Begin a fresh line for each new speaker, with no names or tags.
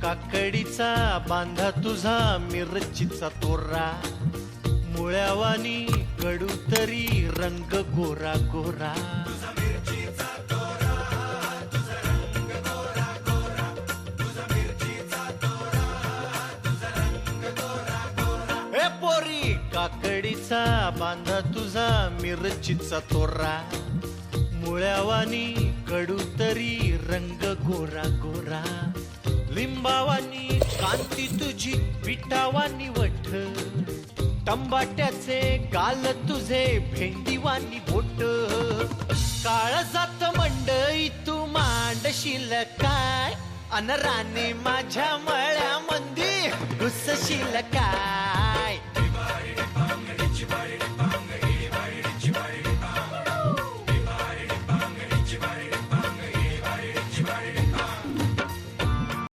काकडीचा बांधा तुझा मिरचीचा तोरा, मुळ्यावानी कडू तरी रंग गोरा गोरा. ए पोरी काकडीचा बांधा तुझा मिरचीचा तोरा, मुळ्यावानी कडू तरी रंग गोरा गोरा. लिंबावानी कांती तुझी पिठावानी वठ, टंबाट्याचे गाल तुझे भेंडीवानी बोट. काळजात मंडई तू मांडशील काय, अन राणी माझ्या मळ्यामंदी घुसशील काय.